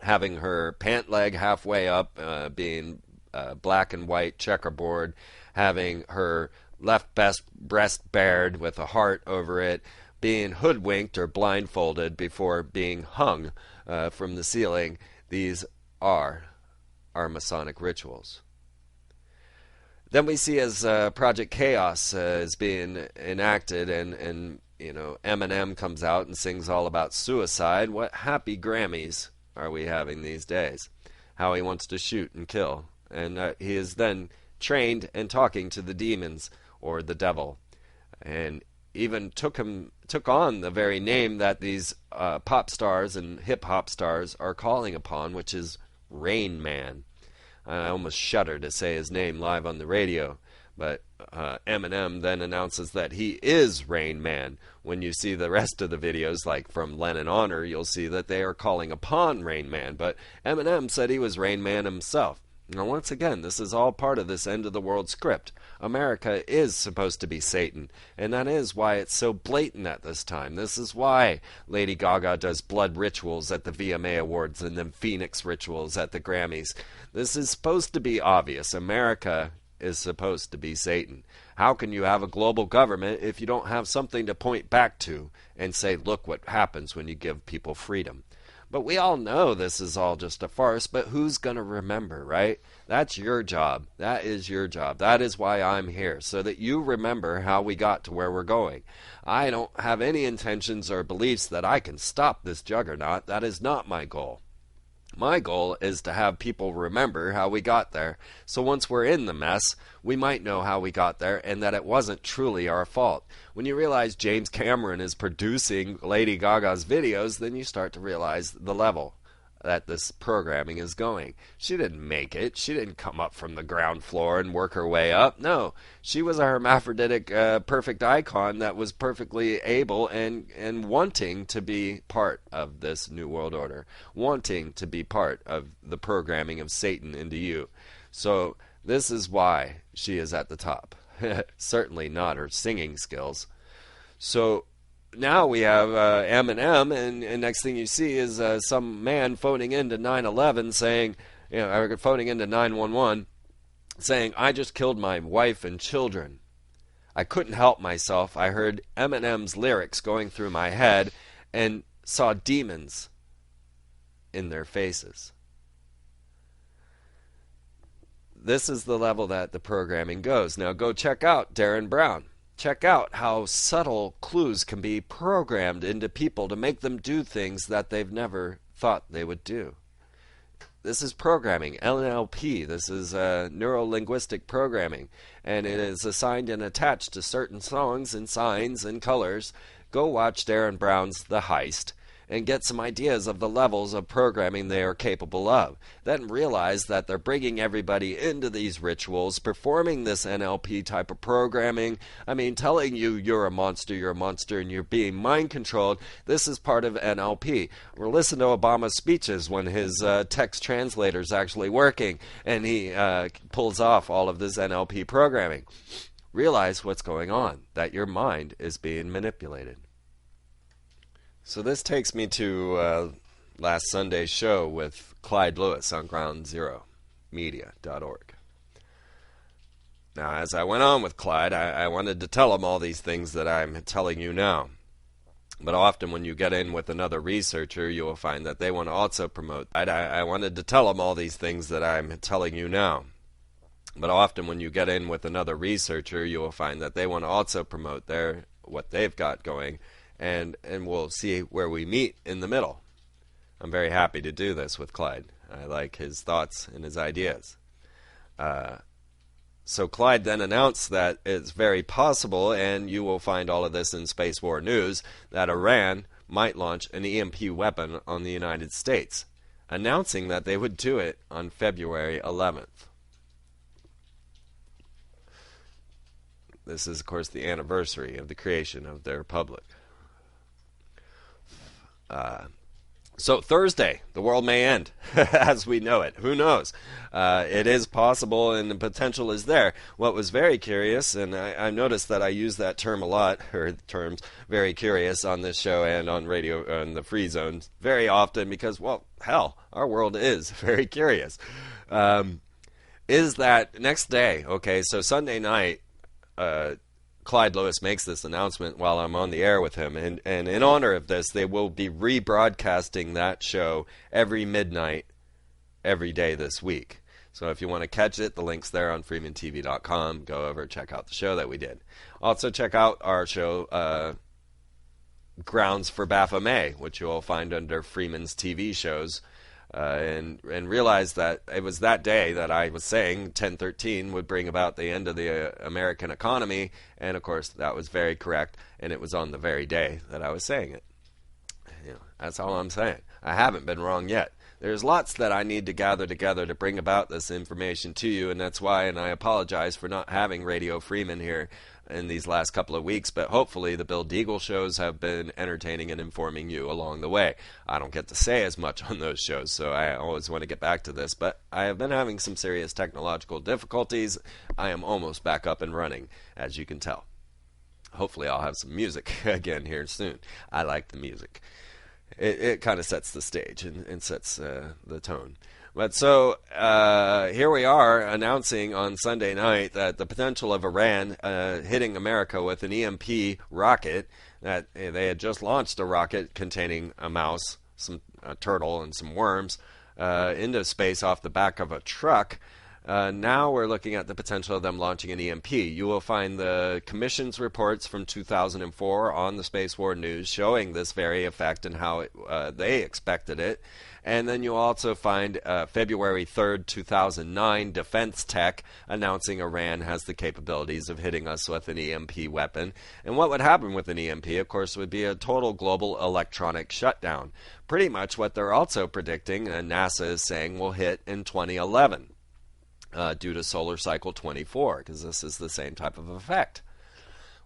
having her pant leg halfway up, being black and white checkerboard, having her left breast bared with a heart over it, being hoodwinked or blindfolded before being hung from the ceiling. These are our Masonic rituals. Then we see as Project Chaos is being enacted, and Eminem comes out and sings all about suicide. What happy Grammys are we having these days? How he wants to shoot and kill. And he is then trained and talking to the demons, or the devil, and even took on the very name that these pop stars and hip-hop stars are calling upon, which is Rain Man. I almost shudder to say his name live on the radio, but Eminem then announces that he is Rain Man. When you see the rest of the videos, like from Lennon Honor, you'll see that they are calling upon Rain Man, but Eminem said he was Rain Man himself. Now, once again, this is all part of this end of the world script. America is supposed to be Satan, and that is why it's so blatant at this time. This is why Lady Gaga does blood rituals at the VMA Awards and then Phoenix rituals at the Grammys. This is supposed to be obvious. America is supposed to be Satan. How can you have a global government if you don't have something to point back to and say, look what happens when you give people freedom? But we all know this is all just a farce, but who's going to remember, right? That's your job. That is your job. That is why I'm here, so that you remember how we got to where we're going. I don't have any intentions or beliefs that I can stop this juggernaut. That is not my goal. My goal is to have people remember how we got there, so once we're in the mess, we might know how we got there and that it wasn't truly our fault. When you realize James Cameron is producing Lady Gaga's videos, then you start to realize the level that this programming is going. She didn't make it. She didn't come up from the ground floor and work her way up. No, she was a hermaphroditic perfect icon that was perfectly able and wanting to be part of this New World Order, wanting to be part of the programming of Satan into you. So this is why she is at the top. Certainly not her singing skills. So now we have Eminem, and next thing you see is some man phoning into 911 saying, phoning into 911 saying, I just killed my wife and children. I couldn't help myself. I heard Eminem's lyrics going through my head and saw demons in their faces. This is the level that the programming goes. Now go check out Darren Brown. Check out how subtle clues can be programmed into people to make them do things that they've never thought they would do. This is programming, NLP. This is neuro-linguistic programming, and it is assigned and attached to certain songs and signs and colors. Go watch Darren Brown's The Heist, and get some ideas of the levels of programming they are capable of. Then realize that they're bringing everybody into these rituals, performing this NLP type of programming. I mean, telling you you're a monster, and you're being mind controlled. This is part of NLP. We'll listen to Obama's speeches when his text translator's actually working, and he pulls off all of this NLP programming. Realize what's going on, that your mind is being manipulated. So this takes me to last Sunday's show with Clyde Lewis on GroundZeroMedia.org. Now, as I went on with Clyde, I wanted to tell him all these things that I'm telling you now. But often when you get in with another researcher, you will find that they want to also promote. I wanted to tell him all these things that I'm telling you now. But often when you get in with another researcher, you will find that they want to also promote what they've got going, and we'll see where we meet in the middle. I'm very happy to do this with Clyde. I like his thoughts and his ideas. So Clyde then announced that it's very possible, and you will find all of this in Space War News, that Iran might launch an EMP weapon on the United States, announcing that they would do it on February 11th. This is, of course, the anniversary of the creation of their republic. So Thursday, the world may end as we know it. Who knows? It is possible, and the potential is there. What was very curious, and I noticed that I use that term a lot, or terms very curious on this show and on radio, on the Free Zone, very often because, well, hell, our world is very curious. Is that next day, okay, so Sunday night, Clyde Lewis makes this announcement while I'm on the air with him, and in honor of this, they will be rebroadcasting that show every midnight, every day this week. So if you want to catch it, the link's there on Freeman-TV.com. Go over, check out the show that we did. Also check out our show, Grounds for Baphomet, which you will find under Freeman's TV shows. And realize that it was that day that I was saying 1013 would bring about the end of the American economy, and of course that was very correct, and it was on the very day that I was saying it. You know, that's all I'm saying. I haven't been wrong yet. There's lots that I need to gather together to bring about this information to you, and that's why, and I apologize for not having Radio Freeman here in these last couple of weeks, but hopefully the Bill Deagle shows have been entertaining and informing you along the way. I don't get to say as much on those shows, so I always want to get back to this, but I have been having some serious technological difficulties. I am almost back up and running, as you can tell. Hopefully I'll have some music again here soon. I like the music. It kind of sets the stage and sets the tone. But so here we are announcing on Sunday night that the potential of Iran hitting America with an EMP rocket, that they had just launched a rocket containing a mouse, a turtle, and some worms into space off the back of a truck. Now we're looking at the potential of them launching an EMP. You will find the Commission's reports from 2004 on the Space War News showing this very effect and how they expected it. And then you'll also find February 3rd, 2009, Defense Tech announcing Iran has the capabilities of hitting us with an EMP weapon. And what would happen with an EMP, of course, would be a total global electronic shutdown. Pretty much what they're also predicting, and NASA is saying, will hit in 2011. Due to solar cycle 24, because this is the same type of effect.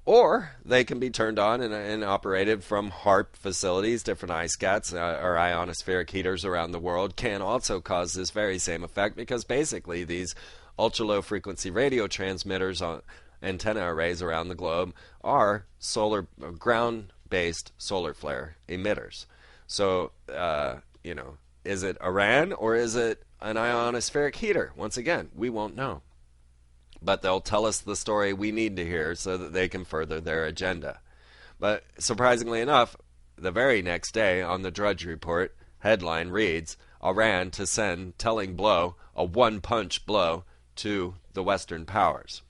Or they can be turned on and operated from HAARP facilities. Different ISCATs or ionospheric heaters around the world can also cause this very same effect, because basically these ultra-low frequency radio transmitters on antenna arrays around the globe are ground-based solar flare emitters. So, is it Iran or is it an ionospheric heater? Once again, we won't know. But they'll tell us the story we need to hear so that they can further their agenda. But surprisingly enough, the very next day on the Drudge Report, headline reads, Iran to send telling blow, a one-punch blow to the Western powers.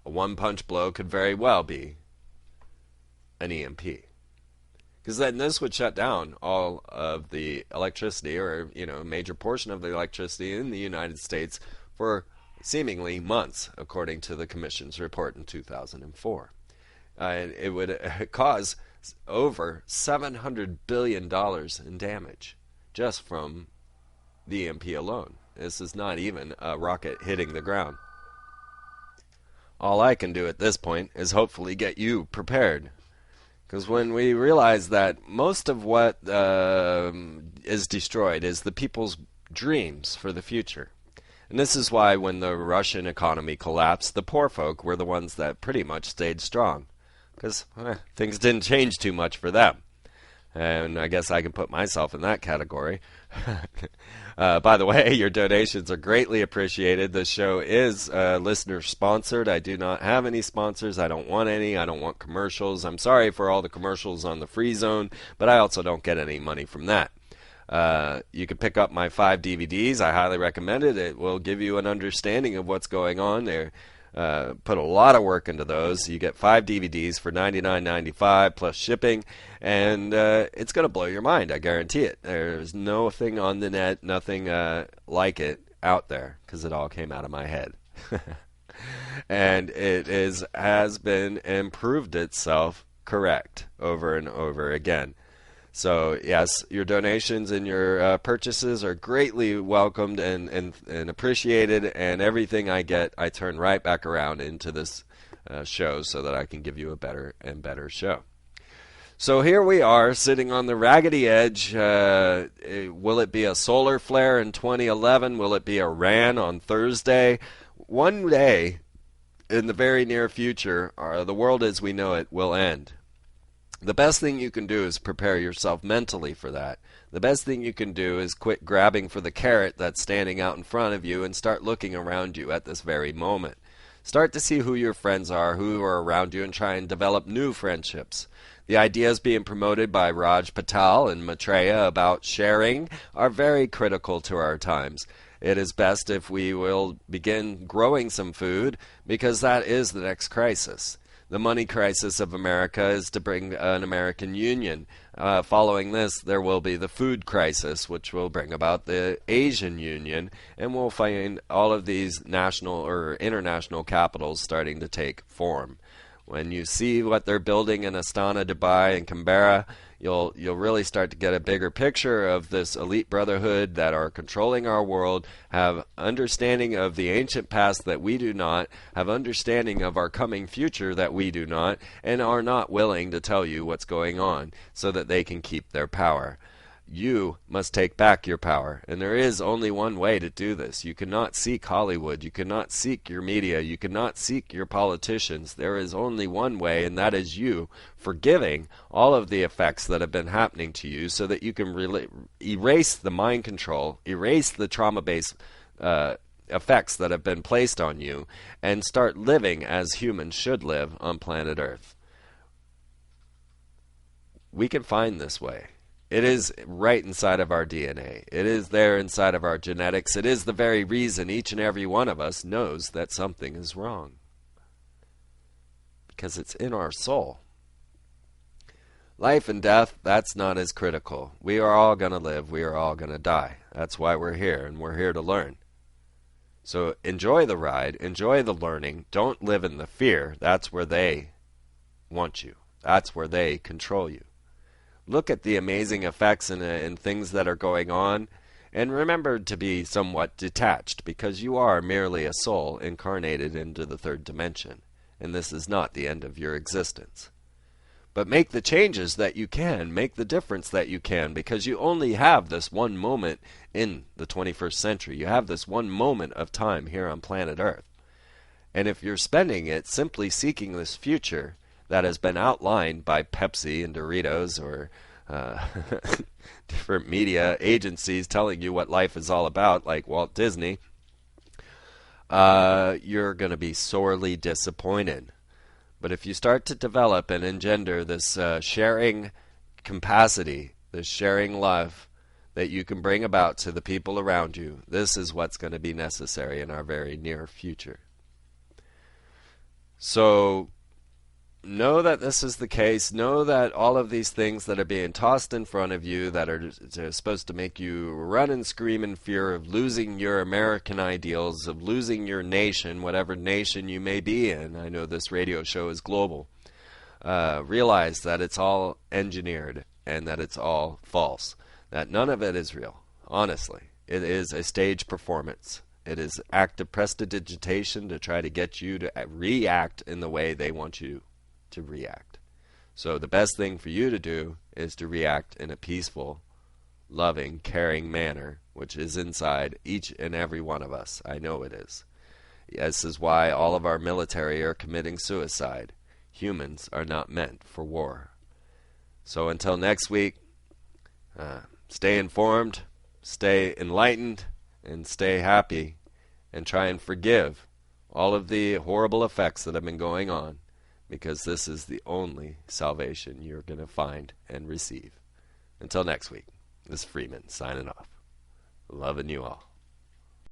A one-punch blow could very well be an EMP. Because then this would shut down all of the electricity, or a major portion of the electricity in the United States for seemingly months, according to the Commission's report in 2004. It would cause over $700 billion in damage just from the EMP alone. This is not even a rocket hitting the ground. All I can do at this point is hopefully get you prepared. Because when we realize that most of what is destroyed is the people's dreams for the future. And this is why when the Russian economy collapsed, the poor folk were the ones that pretty much stayed strong. Because things didn't change too much for them. And I guess I can put myself in that category. By the way, your donations are greatly appreciated. This show is listener sponsored. I do not have any sponsors. I don't want any. I don't want commercials. I'm sorry for all the commercials on the free zone, but I also don't get any money from that. You can pick up my 5 DVDs. I highly recommend it. It will give you an understanding of what's going on there. Put a lot of work into those. You get 5 DVDs for $99.95 plus shipping, and it's going to blow your mind. I guarantee it. There's nothing on the net, nothing like it out there, because it all came out of my head. And it has been improved itself correct over and over again. So yes, your donations and your purchases are greatly welcomed and appreciated, and everything I get, I turn right back around into this show so that I can give you a better and better show. So here we are, sitting on the raggedy edge. Will it be a solar flare in 2011? Will it be Iran on Thursday? One day, in the very near future, the world as we know it will end. The best thing you can do is prepare yourself mentally for that. The best thing you can do is quit grabbing for the carrot that's standing out in front of you and start looking around you at this very moment. Start to see who your friends are, who are around you, and try and develop new friendships. The ideas being promoted by Raj Patel and Maitreya about sharing are very critical to our times. It is best if we will begin growing some food, because that is the next crisis. The money crisis of America is to bring an American Union. Following this, there will be the food crisis, which will bring about the Asian Union, and we'll find all of these national or international capitals starting to take form. When you see what they're building in Astana, Dubai, and Canberra, you'll really start to get a bigger picture of this elite brotherhood that are controlling our world, have understanding of the ancient past that we do not, have understanding of our coming future that we do not, and are not willing to tell you what's going on so that they can keep their power. You must take back your power, and there is only one way to do this. You cannot seek Hollywood, you cannot seek your media, you cannot seek your politicians. There is only one way, and that is you forgiving all of the effects that have been happening to you so that you can erase the mind control, erase the trauma-based effects that have been placed on you, and start living as humans should live on planet Earth. We can find this way. It is right inside of our DNA. It is there inside of our genetics. It is the very reason each and every one of us knows that something is wrong. Because it's in our soul. Life and death, that's not as critical. We are all going to live. We are all going to die. That's why we're here, and we're here to learn. So enjoy the ride. Enjoy the learning. Don't live in the fear. That's where they want you. That's where they control you. Look at the amazing effects and things that are going on, and remember to be somewhat detached, because you are merely a soul incarnated into the third dimension, and this is not the end of your existence. But make the changes that you can, make the difference that you can, because you only have this one moment in the 21st century. You have this one moment of time here on planet Earth. And if you're spending it simply seeking this future that has been outlined by Pepsi and Doritos or different media agencies telling you what life is all about, like Walt Disney, you're going to be sorely disappointed. But if you start to develop and engender this sharing capacity, this sharing love that you can bring about to the people around you, this is what's going to be necessary in our very near future. So know that this is the case. Know that all of these things that are being tossed in front of you that are supposed to make you run and scream in fear of losing your American ideals, of losing your nation, whatever nation you may be in. I know this radio show is global. realize that it's all engineered and that it's all false, that none of it is real. Honestly, it is a stage performance. It is active prestidigitation to try to get you to react in the way they want you to react. So the best thing for you to do is to react in a peaceful, loving, caring manner, which is inside each and every one of us. I know it is. This is why all of our military are committing suicide. Humans are not meant for war. So until next week, stay informed, stay enlightened, and stay happy, and try and forgive all of the horrible effects that have been going on, because this is the only salvation you're going to find and receive. Until next week, this is Freeman signing off. Loving you all.